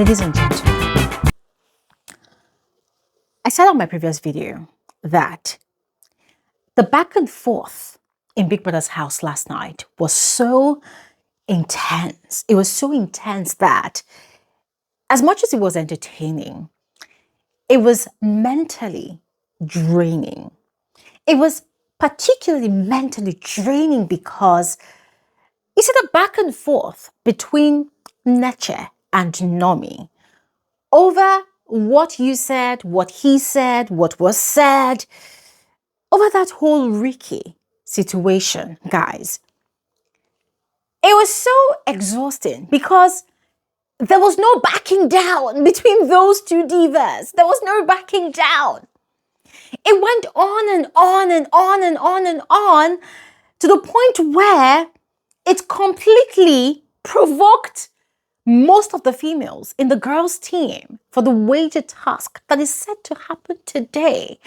Ladies and gentlemen, I said on my previous video that the back and forth in Big Brother's house last night was so intense. It was so intense that as much as it was entertaining, it was mentally draining. It was particularly mentally draining because you see the back and forth between NECHE and Nomy over what you said, what he said, what was said, over that whole Ricky situation, guys. It was so exhausting because there was no backing down between those two divas. There was no backing down. It went on and on and on and on and on to the point where it completely provoked most of the females in the girls' team for the weighted task that is set to happen today.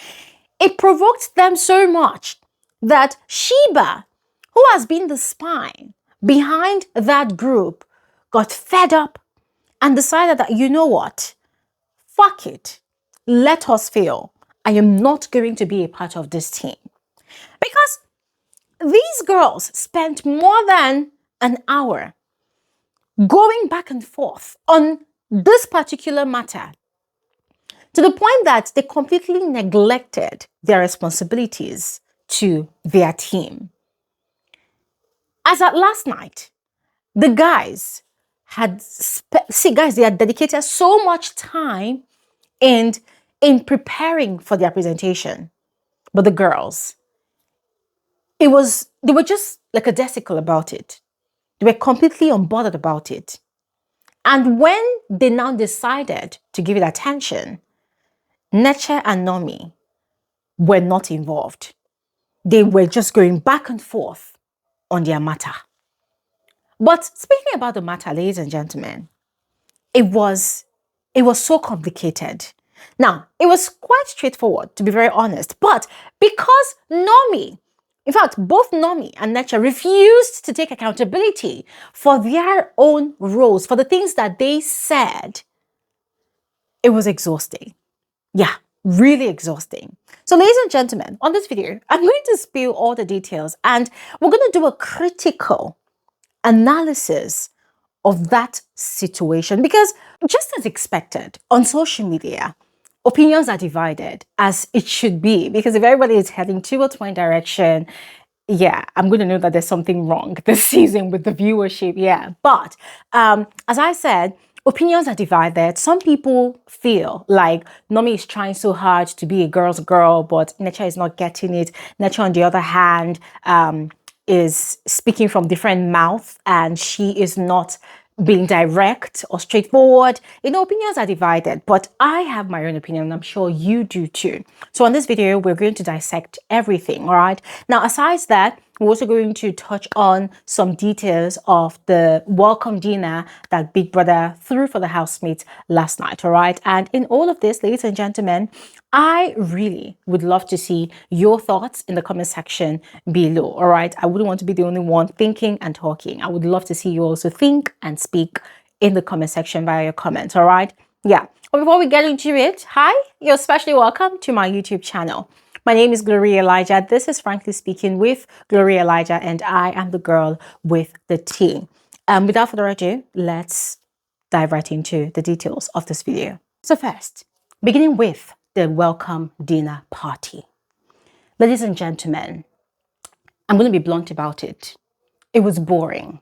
It provoked them so much that Sheba, who has been the spine behind that group, got fed up and decided that, you know what? Fuck it. Let us fail. I am not going to be a part of this team. Because these girls spent more than an hour going back and forth on this particular matter to the point that they completely neglected their responsibilities to their team. As at last night, the guys had, they had dedicated so much time in preparing for their presentation. But the girls, they were just like a desicle about it. They were completely unbothered about it. And when they now decided to give it attention, NECHE and Nomy were not involved. They were just going back and forth on their matter. But speaking about the matter, ladies and gentlemen, it was so complicated. Now, it was quite straightforward, to be very honest. But because Nomy, in fact, both Nomy and NECHE refused to take accountability for their own roles, for the things that they said, it was exhausting. Yeah, really exhausting. So ladies and gentlemen, on this video, I'm going to spill all the details and we're going to do a critical analysis of that situation because just as expected on social media, opinions are divided as it should be because if everybody is heading towards one direction, yeah, I'm going to know that there's something wrong this season with the viewership. Yeah, but as I said, opinions are divided. Some people feel like Nomy is trying so hard to be a girl's girl, but NECHE is not getting it. NECHE, on the other hand, is speaking from different mouth and she is not being direct or straightforward. You know, opinions are divided, but I have my own opinion and I'm sure you do too. So on this video, we're going to dissect everything, all right? Now, aside that, we're also going to touch on some details of the welcome dinner that Big Brother threw for the housemates last night, all right? And in all of this, ladies and gentlemen, I really would love to see your thoughts in the comment section below, all right? I wouldn't want to be the only one thinking and talking. I would love to see you also think and speak in the comment section via your comments, all right? Yeah. But before we get into it, hi, you're especially welcome to my YouTube channel. My name is Gloria Elijah. This is Frankly Speaking with Gloria Elijah, and I am the girl with the T. Without further ado, let's dive right into the details of this video. So first, beginning with the welcome dinner party. Ladies and gentlemen, I'm going to be blunt about it. It was boring.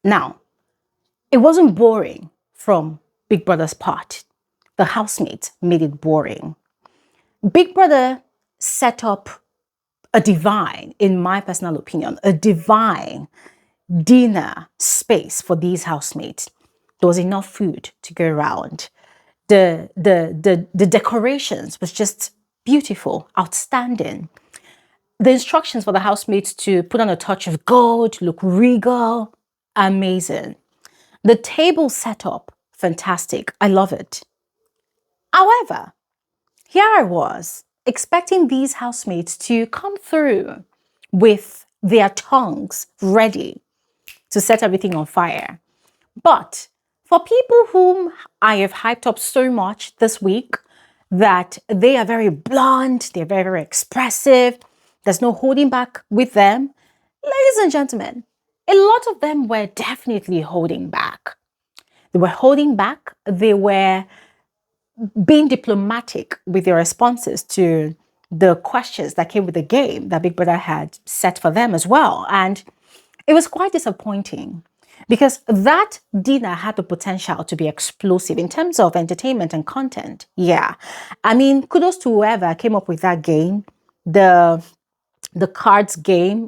Now, it wasn't boring from Big Brother's part. The housemates made it boring. Big Brother set up a divine, in my personal opinion, a divine dinner space for these housemates. There was enough food to go around. The decorations was just beautiful, outstanding. The instructions for the housemates to put on a touch of gold, look regal, amazing. The table setup, fantastic. I love it. However, here I was expecting these housemates to come through with their tongues ready to set everything on fire. But For people whom I have hyped up so much this week, that they are very blunt, they're very, very expressive, there's no holding back with them. Ladies and gentlemen, a lot of them were definitely holding back. They were holding back. They were being diplomatic with their responses to the questions that came with the game that Big Brother had set for them as well. And it was quite disappointing because that dinner had the potential to be explosive in terms of entertainment and content. Yeah. I mean, kudos to whoever came up with that game. The cards game,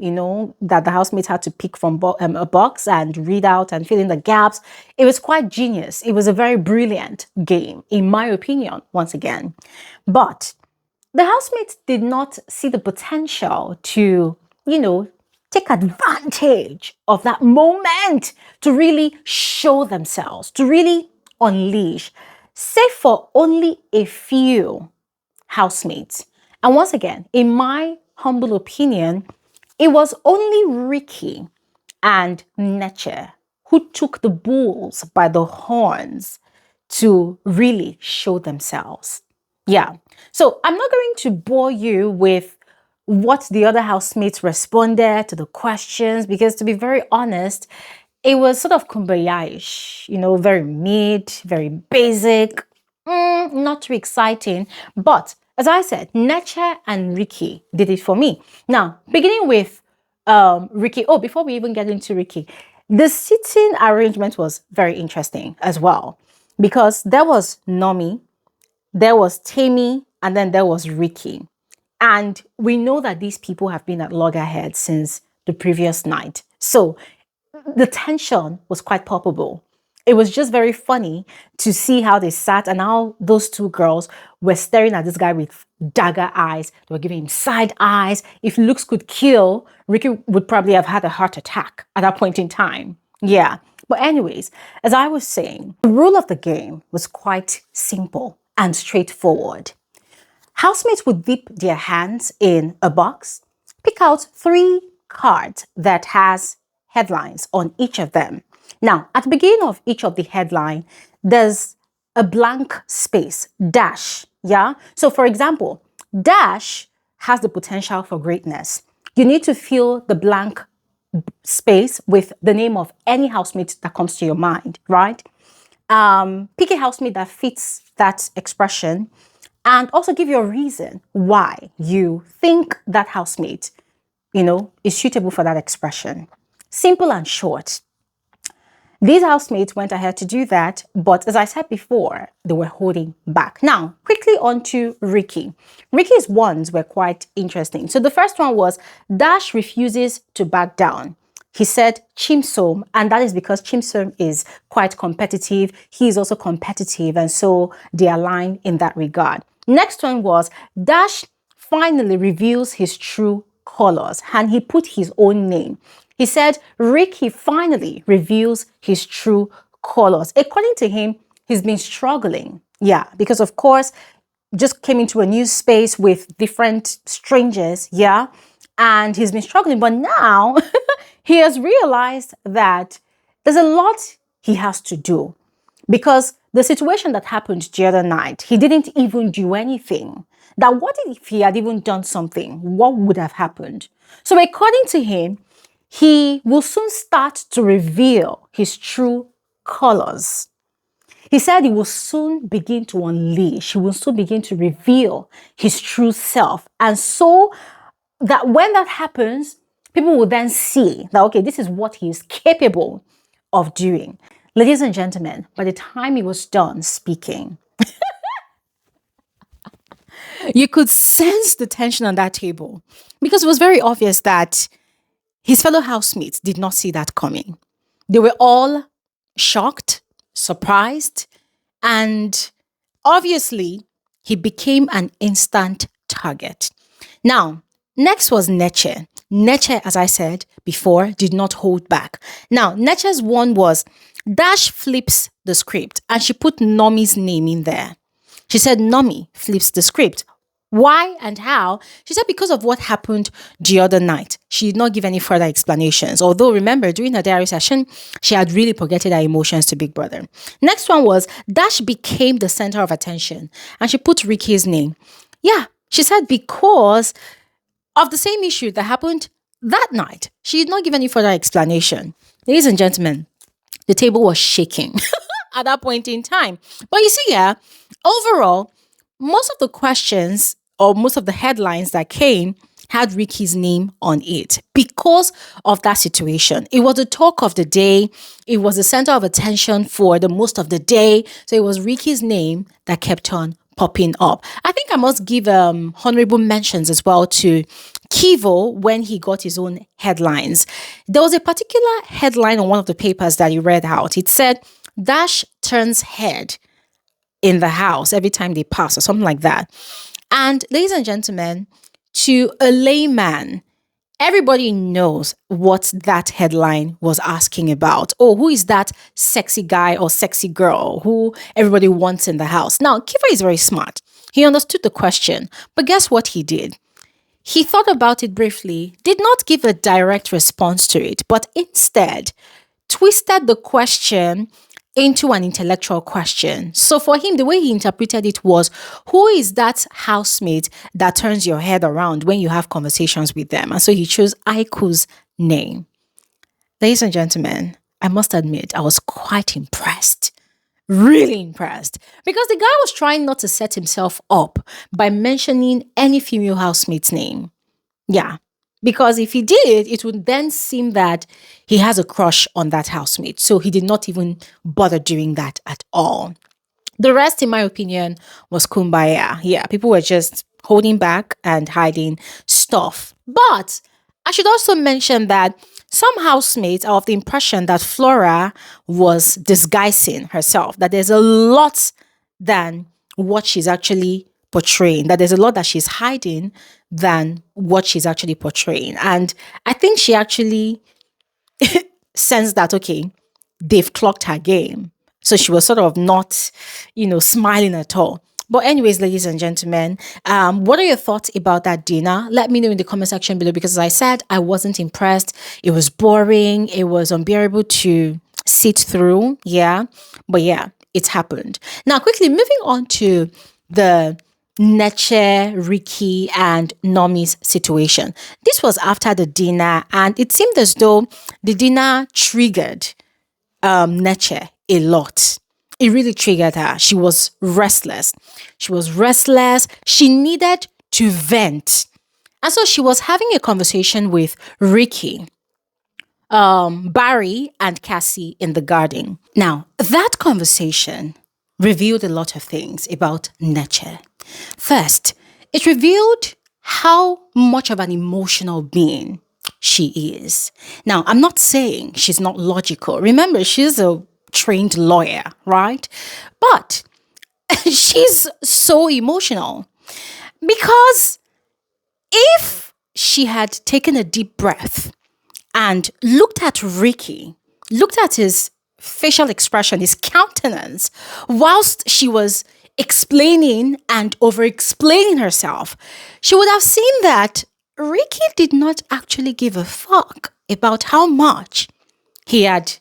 that the housemates had to pick from a box and read out and fill in the gaps. It was quite genius. It was a very brilliant game, in my opinion, once again. But the housemates did not see the potential to, take advantage of that moment to really show themselves, to really unleash, save for only a few housemates. And once again, in my humble opinion, it was only Ricky and NECHE who took the bulls by the horns to really show themselves. Yeah. So I'm not going to bore you with what the other housemates responded to the questions, because to be very honest, it was sort of kumbaya-ish, very mid, very basic, not too exciting. But as I said, NECHE and Ricky did it for me. Now, beginning with Ricky. Oh, before we even get into Ricky, the seating arrangement was very interesting as well, because there was Nomy, there was Tammy, and then there was Ricky. And we know that these people have been at loggerheads since the previous night. So the tension was quite palpable. It was just very funny to see how they sat and how those two girls were staring at this guy with dagger eyes. They were giving him side eyes. If looks could kill, Ricky would probably have had a heart attack at that point in time. Yeah. But anyways, as I was saying, the rule of the game was quite simple and straightforward. Housemates would dip their hands in a box, pick out 3 cards that has headlines on each of them. Now, at the beginning of each of the headline, there's a blank space, dash, yeah? So for example, dash has the potential for greatness. You need to fill the blank space with the name of any housemate that comes to your mind, right? Pick a housemate that fits that expression, and also give your reason why you think that housemate, is suitable for that expression. Simple and short. These housemates went ahead to do that, but as I said before, they were holding back. Now, quickly on to Ricky. Ricky's ones were quite interesting. So the first one was, Dash refuses to back down. He said Chimsom, and that is because Chimsom is quite competitive. He is also competitive, and so they align in that regard. Next one was, Dash finally reveals his true colors, and he put his own name. He said Ricky finally reveals his true colors. According to him, he's been struggling. Yeah, because of course, just came into a new space with different strangers. Yeah, and he's been struggling. But now he has realized that there's a lot he has to do, because the situation that happened the other night, he didn't even do anything. That what if he had even done something? What would have happened? So according to him, he will soon start to reveal his true colors. He said he will soon begin to unleash, he will soon begin to reveal his true self. And so that when that happens, people will then see that, okay, this is what he is capable of doing. Ladies and gentlemen, by the time he was done speaking, you could sense the tension on that table, because it was very obvious that his fellow housemates did not see that coming. They were all shocked, surprised, and obviously he became an instant target. Now, next was NECHE. NECHE, as I said before, did not hold back. Now, NECHE's one was, Dash flips the script, and she put Nomy's name in there. She said Nomy flips the script. Why and how? She said because of what happened the other night. She did not give any further explanations. Although, remember, during her diary session, she had really projected her emotions to Big Brother. Next one was Dash became the center of attention. And she put Ricky's name. Yeah, she said because of the same issue that happened that night. She did not give any further explanation. Ladies and gentlemen, the table was shaking at that point in time. But you see, yeah, overall, most of the questions or most of the headlines that came had Ricky's name on it because of that situation. It was the talk of the day. It was the center of attention for the most of the day. So it was Ricky's name that kept on popping up. I think I must give honorable mentions as well to Keivo when he got his own headlines. There was a particular headline on one of the papers that he read out. It said, Dash turns head in the house every time they pass or something like that. And ladies and gentlemen, to a layman, everybody knows what that headline was asking about. Oh, who is that sexy guy or sexy girl who everybody wants in the house? Now, Keivo is very smart. He understood the question, but guess what he did? He thought about it briefly, did not give a direct response to it, but instead twisted the question into an intellectual question. So for him, the way he interpreted it was, who is that housemate that turns your head around when you have conversations with them? And so he chose Aiku's name. Ladies and gentlemen, I must admit, I was quite impressed. Really impressed. Because the guy was trying not to set himself up by mentioning any female housemate's name. Yeah. Because if he did, it would then seem that he has a crush on that housemate. So he did not even bother doing that at all. The rest, in my opinion, was kumbaya. Yeah, people were just holding back and hiding stuff. But I should also mention that some housemates are of the impression that Flora was disguising herself, that there's a lot than what she's actually portraying, that there's a lot that she's hiding than what she's actually portraying. And I think she actually sensed that, okay, they've clocked her game. So she was sort of not, smiling at all. But anyways, ladies and gentlemen, what are your thoughts about that dinner? Let me know in the comment section below, because as I said, I wasn't impressed. It was boring. It was unbearable to sit through. Yeah. But yeah, it happened. Now, quickly moving on to the NECHE, Ricky, and Nomy's situation. This was after the dinner, and it seemed as though the dinner triggered NECHE a lot. It really triggered her. She was restless. She needed to vent. And so she was having a conversation with Ricky, Barry, and Cassie in the garden. Now, that conversation revealed a lot of things about NECHE. First, it revealed how much of an emotional being she is. Now, I'm not saying she's not logical. Remember, she's a trained lawyer, right? But she's so emotional because if she had taken a deep breath and looked at Ricky, looked at his facial expression, his countenance, whilst she was explaining and over-explaining herself, she would have seen that Ricky did not actually give a fuck about how much he had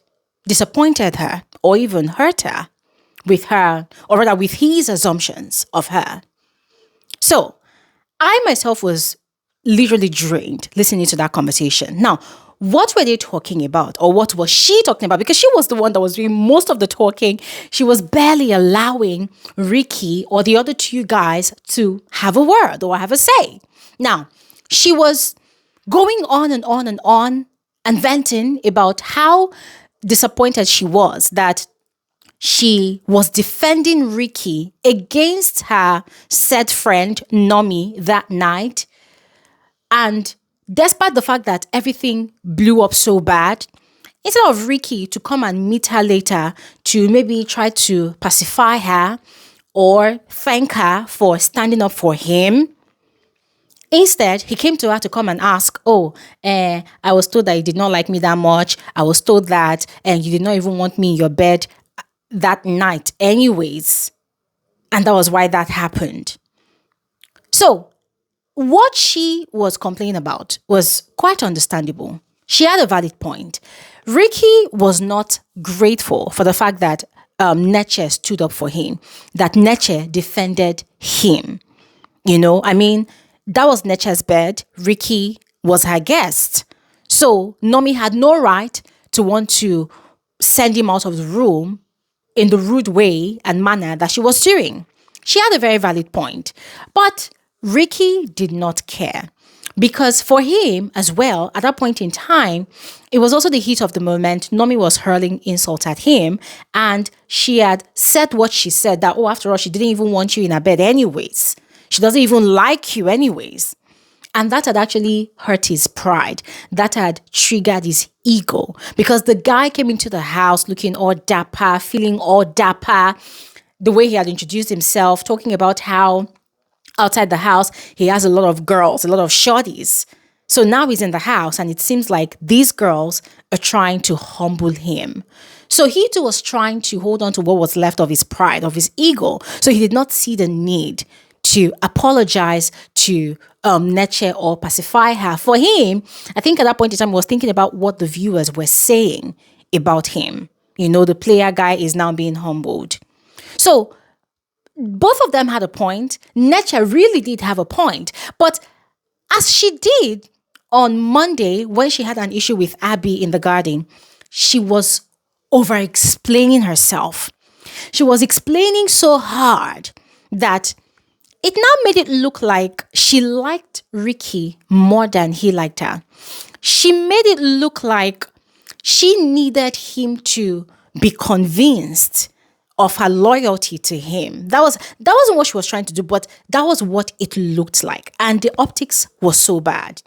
disappointed her or even hurt her, or rather with his assumptions of her. So I myself was literally drained listening to that conversation. Now, what were they talking about, or what was she talking about? Because she was the one that was doing most of the talking. She was barely allowing Ricky or the other two guys to have a word or have a say. Now, she was going on and on and on and venting about how disappointed she was that she was defending Ricky against her said friend Nomy that night. And despite the fact that everything blew up so bad, instead of Ricky to come and meet her later to maybe try to pacify her or thank her for standing up for him, instead, he came to her to come and ask, I was told that you did not like me that much. I was told that and you did not even want me in your bed that night anyways. And that was why that happened. So what she was complaining about was quite understandable. She had a valid point. Ricky was not grateful for the fact that NECHE stood up for him, that NECHE defended him. I mean, that was NECHE's bed. Ricky was her guest. So Nomy had no right to want to send him out of the room in the rude way and manner that she was doing. She had a very valid point. But Ricky did not care, because for him as well, at that point in time, it was also the heat of the moment. Nomy was hurling insults at him, and she had said what she said, that, after all, she didn't even want you in her bed anyways. She doesn't even like you anyways. And that had actually hurt his pride. That had triggered his ego, because the guy came into the house looking all dapper, feeling all dapper, the way he had introduced himself, talking about how outside the house, he has a lot of girls, a lot of shorties. So now he's in the house, and it seems like these girls are trying to humble him. So he too was trying to hold on to what was left of his pride, of his ego. So he did not see the need to apologize to NECHE or pacify her. For him, I think at that point in time, he was thinking about what the viewers were saying about him. The player guy is now being humbled. So both of them had a point. NECHE really did have a point. But as she did on Monday, when she had an issue with Abby in the garden, she was over-explaining herself. She was explaining so hard that it now made it look like she liked Ricky more than he liked her. She made it look like she needed him to be convinced of her loyalty to him. That wasn't what she was trying to do, but that was what it looked like. And the optics was so bad.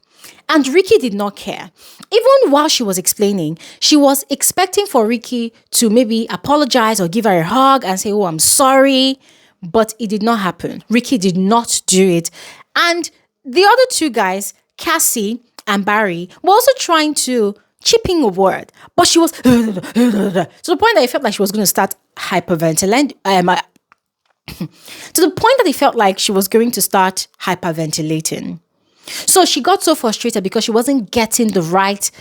And Ricky did not care. Even while she was explaining, she was expecting for Ricky to maybe apologize or give her a hug and say, I'm sorry. But it did not happen. Ricky did not do it. And the other two guys, Cassie and Barry, were also trying to chip in a word. But she was to the point that I felt like she was going to start hyperventilating. To the point that it felt like she was going to start hyperventilating. So she got so frustrated because she wasn't getting the right,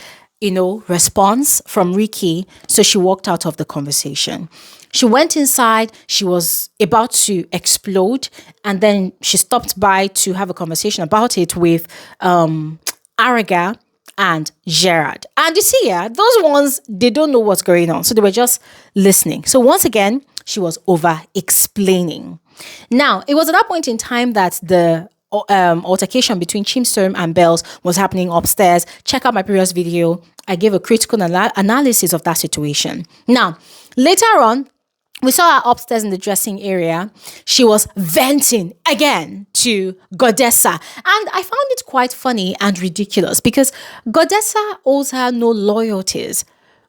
response from Ricky. So she walked out of the conversation. She went inside. She was about to explode. And then she stopped by to have a conversation about it with Araga and Gerard. And you see, those ones, they don't know what's going on. So they were just listening. So once again, she was over-explaining. Now, it was at that point in time that the altercation between Chimsom and Bells was happening upstairs. Check out my previous video. I gave a critical analysis of that situation. Now, later on, we saw her upstairs in the dressing area. She was venting again to Godessa. And I found it quite funny and ridiculous because Godessa owes her no loyalties.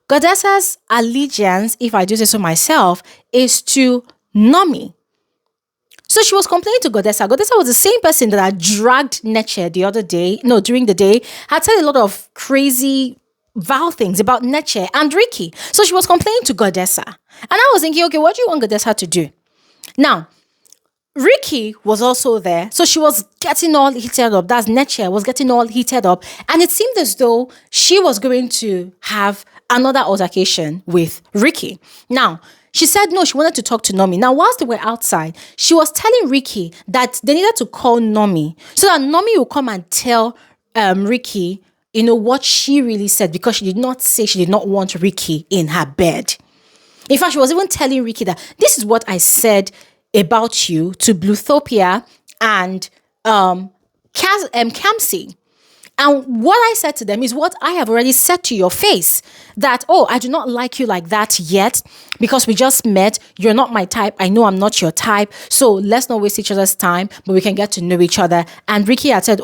Godessa's allegiance, if I do say so myself, is to Nomy. So she was complaining to Godessa. Godessa was the same person that had dragged NECHE during the day, had said a lot of crazy vile things about NECHE and Ricky. So she was complaining to Godessa. And I was thinking, okay, what do you want Godessa to do? Now, Ricky was also there. So she was getting all heated up. That's NECHE was getting all heated up. And it seemed as though she was going to have another altercation with Ricky. Now, she said no, she wanted to talk to Nomy. Now, whilst they were outside, she was telling Ricky that they needed to call Nomy so that Nomy will come and tell Ricky, what she really said, because she did not say she did not want Ricky in her bed. In fact, she was even telling Ricky that this is what I said about you to Bluthopia and Kamsi. And what I said to them is what I have already said to your face, that, I do not like you like that yet because we just met. You're not my type. I know I'm not your type. So let's not waste each other's time, but we can get to know each other. And Ricky had said,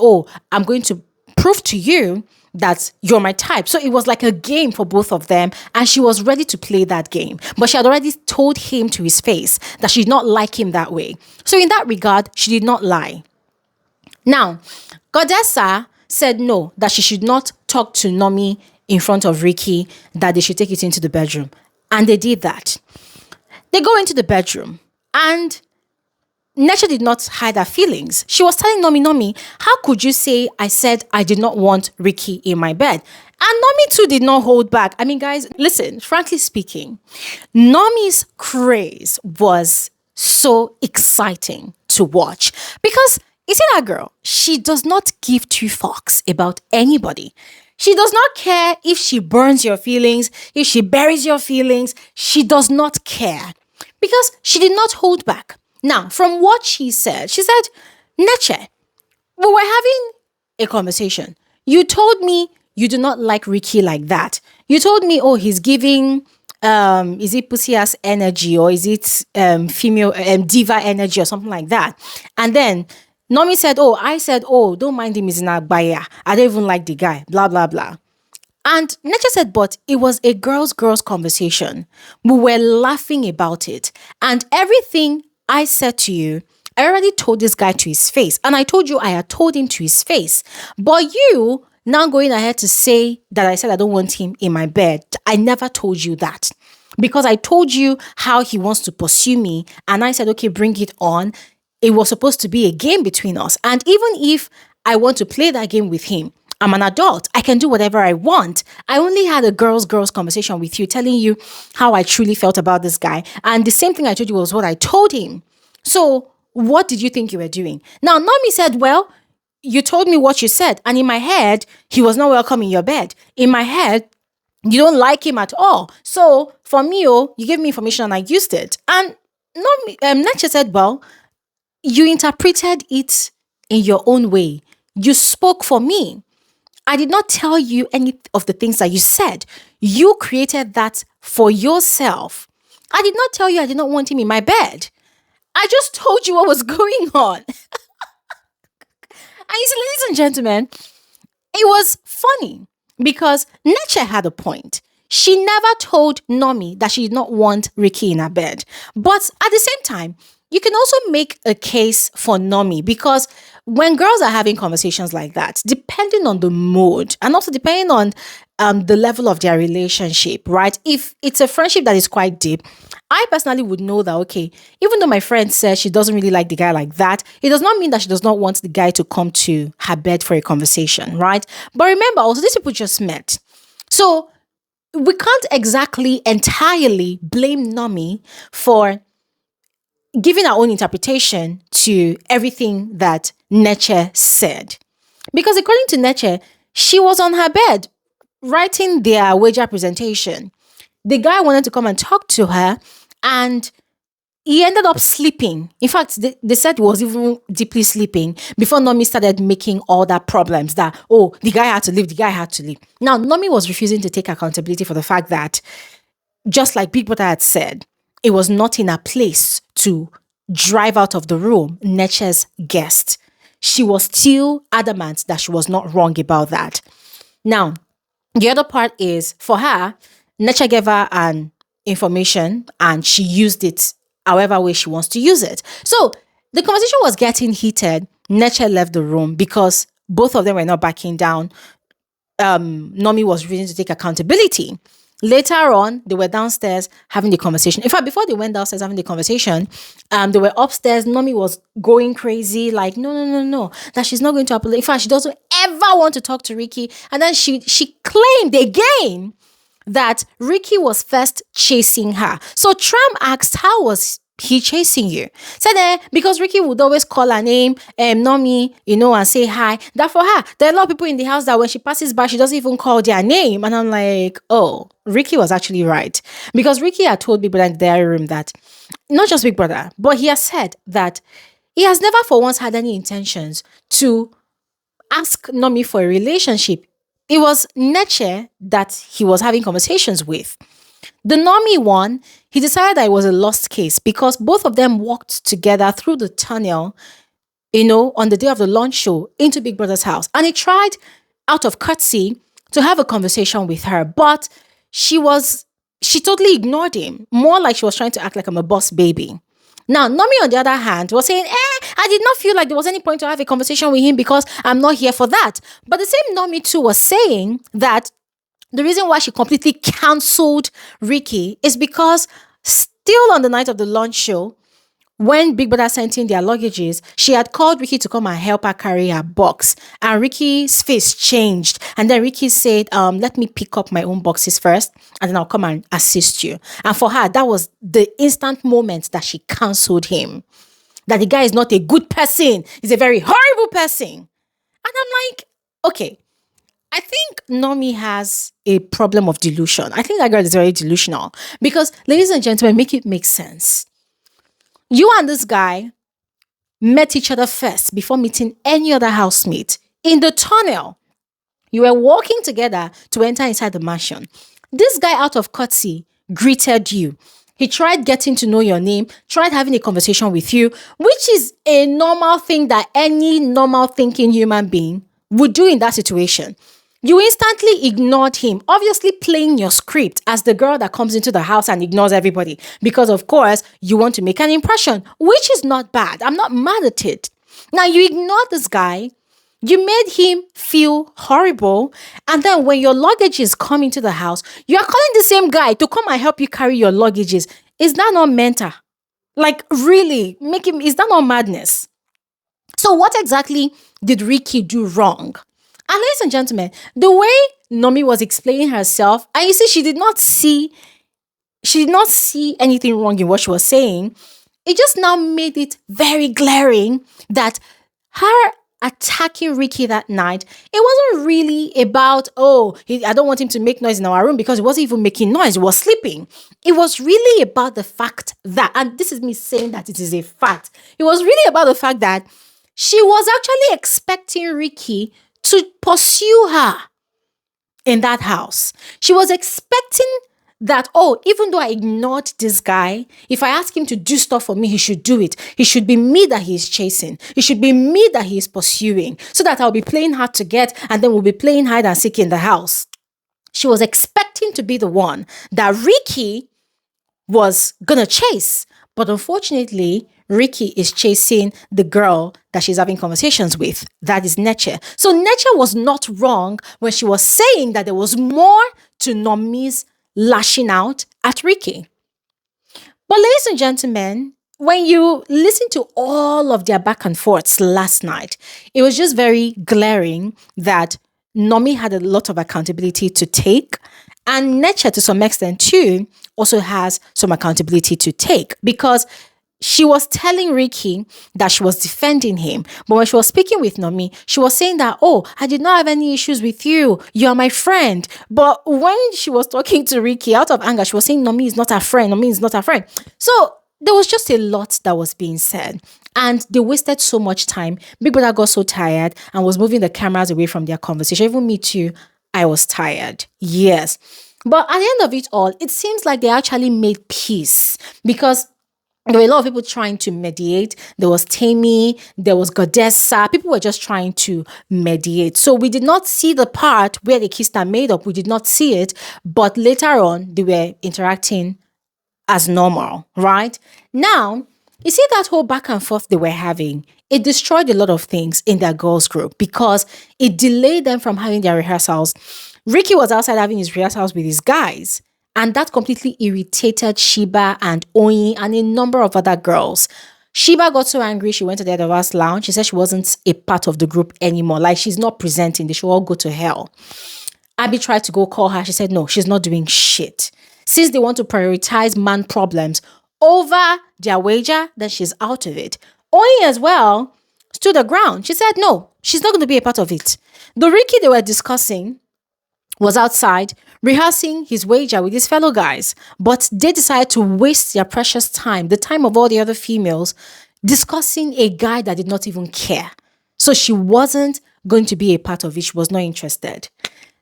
I'm going to prove to you that you're my type. So it was like a game for both of them. And she was ready to play that game. But she had already told him to his face that she did not like him that way. So in that regard, she did not lie. Now, Godessa said no, that she should not talk to Nomy in front of Ricky, that they should take it into the bedroom. And they did that. They go into the bedroom and NECHE did not hide her feelings. She was telling Nomy, how could you say I said I did not want Ricky in my bed? And Nomy too did not hold back. I mean, guys, listen, frankly speaking, Nomy's craze was so exciting to watch because you see that girl, she does not give two fucks about anybody. She does not care if she burns your feelings, if she buries your feelings. She does not care because she did not hold back. Now, from what she said, NECHE, we were having a conversation. You told me you do not like Ricky like that. You told me, oh, he's giving, is it pussy ass energy or is it female diva energy or something like that? And then Nomy said, I said, don't mind him, he's in Agbaya. I don't even like the guy, blah, blah, blah. And NECHE said, but it was a girls conversation. We were laughing about it. And everything I said to you, I already told this guy to his face. And I told you I had told him to his face. But you now going ahead to say that I said I don't want him in my bed. I never told you that. Because I told you how he wants to pursue me. And I said, okay, bring it on. It was supposed to be a game between us. And even if I want to play that game with him, I'm an adult. I can do whatever I want. I only had a girls conversation with you, telling you how I truly felt about this guy. And the same thing I told you was what I told him. So what did you think you were doing? Now, Nomy said, well, you told me what you said. And in my head, he was not welcome in your bed. In my head, you don't like him at all. So for me, you gave me information and I used it. And NECHE said, well, you interpreted it in your own way. You spoke for me. I did not tell you any of the things that you said. You created that for yourself. I did not tell you I did not want him in my bed. I just told you what was going on. And you see, ladies and gentlemen, it was funny because NECHE had a point. She never told Nomy that she did not want Ricky in her bed. But at the same time, you can also make a case for Nomy because when girls are having conversations like that, depending on the mood and also depending on the level of their relationship, right? If it's a friendship that is quite deep, I personally would know that, okay, even though my friend says she doesn't really like the guy like that, it does not mean that she does not want the guy to come to her bed for a conversation, right? But remember, also, these people just met. So we can't exactly entirely blame Nomy for giving our own interpretation to everything that NECHE said. Because according to NECHE, she was on her bed writing their wager presentation. The guy wanted to come and talk to her and he ended up sleeping. In fact, they said he was even deeply sleeping before Nomy started making all that problems that, the guy had to leave, Now, Nomy was refusing to take accountability for the fact that, just like Big Brother had said, it was not in her place to drive out of the room NECHE's guest. She was still adamant that she was not wrong about that. Now, the other part is, for her, NECHE gave her an information and she used it however way she wants to use it. So the conversation was getting heated. NECHE left the room because both of them were not backing down. Nomy was refusing to take accountability. Later on, they were downstairs having the conversation. In fact, before they went downstairs having the conversation, they were upstairs. Nomy was going crazy, like, no, that she's not going to apologize. In fact, she doesn't ever want to talk to Ricky. And then she claimed again that Ricky was first chasing her. So Tram asked, how was he chasing you? Said, because Ricky would always call her name, Nomy, and say hi. That for her, there are a lot of people in the house that when she passes by, she doesn't even call their name. And I'm like, Ricky was actually right. Because Ricky had told Big Brother in the diary room that, not just Big Brother, but he has said that he has never for once had any intentions to ask Nomy for a relationship. It was NECHE that he was having conversations with. The Nomy one, he decided that it was a lost case because both of them walked together through the tunnel, on the day of the launch show into Big Brother's house. And he tried, out of courtesy, to have a conversation with her. But she totally ignored him. More like she was trying to act like I'm a boss baby. Now, Nomy, on the other hand, was saying, I did not feel like there was any point to have a conversation with him because I'm not here for that. But the same Nomy too was saying that the reason why she completely cancelled Ricky is because still on the night of the launch show, when Big Brother sent in their luggages, she had called Ricky to come and help her carry her box. And Ricky's face changed. And then Ricky said, let me pick up my own boxes first, and then I'll come and assist you. And for her, that was the instant moment that she cancelled him. That the guy is not a good person. He's a very horrible person. And I'm like, okay, I think Nomy has a problem of delusion. I think that girl is very delusional. Because, ladies and gentlemen, make it make sense. You and this guy met each other first before meeting any other housemate in the tunnel. You were walking together to enter inside the mansion. This guy, out of courtesy, greeted you. He tried getting to know your name, tried having a conversation with you, which is a normal thing that any normal thinking human being would do in that situation. You instantly ignored him, obviously playing your script as the girl that comes into the house and ignores everybody. Because, of course, you want to make an impression, which is not bad. I'm not mad at it. Now, you ignored this guy. You made him feel horrible. And then when your luggages come into the house, you are calling the same guy to come and help you carry your luggages. Is that not mental? Like, really? Is that not madness? So what exactly did Ricky do wrong? And ladies and gentlemen, the way Nomy was explaining herself, and you see, she did not see anything wrong in what she was saying. It just now made it very glaring that her attacking Ricky that night, it wasn't really about, I don't want him to make noise in our room, because he wasn't even making noise, he was sleeping. It was really about the fact that, and this is me saying that it is a fact, it was really about the fact that she was actually expecting Ricky to pursue her in that house. She was expecting that, even though I ignored this guy, if I ask him to do stuff for me, he should do it. It should be me that he is chasing. It should be me that he is pursuing, so that I'll be playing hard to get, and then we'll be playing hide and seek in the house. She was expecting to be the one that Ricky was gonna chase. But unfortunately, Ricky is chasing the girl that she's having conversations with. That is NECHE. So NECHE was not wrong when she was saying that there was more to Nomy's lashing out at Ricky. But ladies and gentlemen, when you listen to all of their back and forths last night, it was just very glaring that Nomy had a lot of accountability to take, and NECHE, to some extent too, also has some accountability to take, because she was telling Ricky that she was defending him. But when she was speaking with Nomy, she was saying that, I did not have any issues with you. You are my friend. But when she was talking to Ricky out of anger, she was saying Nomy is not her friend. Nomy is not her friend. So there was just a lot that was being said. And they wasted so much time. Big Brother got so tired and was moving the cameras away from their conversation. Even me too, I was tired. Yes. But at the end of it all, it seems like they actually made peace, because there were a lot of people trying to mediate. There was Tammy, there was Godessa. People were just trying to mediate. So we did not see the part where they kissed and made up. We did not see it. But later on, they were interacting as normal, right? Now, you see that whole back and forth they were having, it destroyed a lot of things in their girls group, because it delayed them from having their rehearsals. Ricky was outside having his rehearsals with his guys, and that completely irritated Sheba and Oyin and a number of other girls. Sheba got so angry, she went to the head of house lounge. She said she wasn't a part of the group anymore. Like, she's not presenting. They should all go to hell. Abby tried to go call her. She said, no, she's not doing shit. Since they want to prioritize man problems over their wager, then she's out of it. Oyin as well stood her ground. She said, no, she's not going to be a part of it. The Ricky they were discussing was outside rehearsing his wager with his fellow guys, but they decided to waste their precious time, the time of all the other females, discussing a guy that did not even care. So she wasn't going to be a part of it. She was not interested.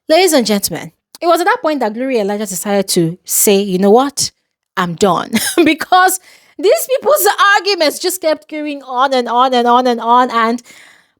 Ladies and gentlemen, it was at that point that Gloria Elijah decided to say, you know what? I'm done. Because these people's arguments just kept going on and on and on and on, and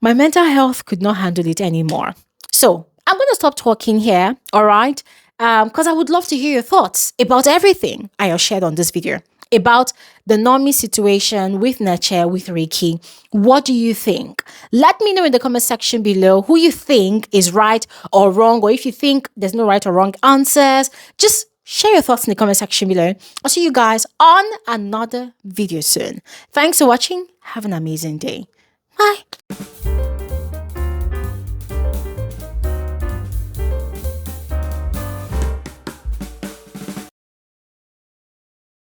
my mental health could not handle it anymore. So I'm going to stop talking here, all right? Because I would love to hear your thoughts about everything I have shared on this video, about the Nomy situation with NECHE, with Ricky. What do you think? Let me know in the comment section below who you think is right or wrong, or if you think there's no right or wrong answers. Just Share your thoughts in the comment section below. I'll see you guys on another video soon. Thanks for watching. Have an amazing day. Bye.